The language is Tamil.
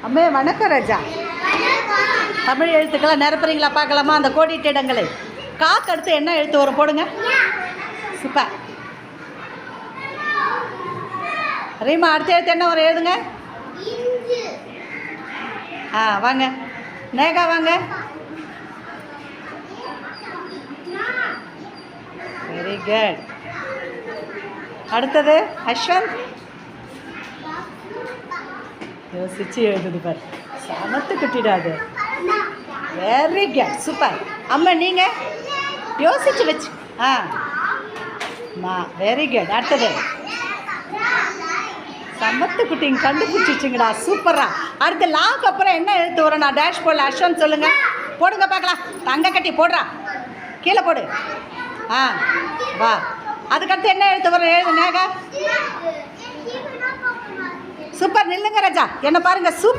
அம்மே வணக்கம் ராஜா. தமிழ் எழுத்துக்களை நிரப்புறீங்களா பார்க்கலாமா? அந்த கோடிட்ட இடங்களை காக்கு அடுத்து என்ன எழுத்து வரும் போடுங்க. சூப்பர். ரீமா அடுத்த எழுத்து என்ன வரும் எழுதுங்க. வாங்க நேகா வாங்க. Very good. அடுத்தது அஸ்வந்த். யோசிச்சு எழுதுது பார், சமத்து குட்டிடாது. Very good, super. அம்மா நீங்கள் யோசிச்சு வச்சு வெரி குட். அடுத்தது சமத்து குட்டிங்க கண்டுபிடிச்சிச்சுங்கடா, சூப்பரா. அடுத்து லாக்கு அப்புறம் என்ன எழுத்து வரும்? நான் டேஷ் போடல. அஸ்வந்த் சொல்லுங்க, போடுங்க பார்க்கலாம். தங்க கட்டி போடுறா, கீழே போடு. வா. அதுக்கடுத்து என்ன எழுத்து வரும் எழுது நேகா. சூப்பர். நில்லுங்க ராஜா, என்ன பாருங்க. சூப்பர்.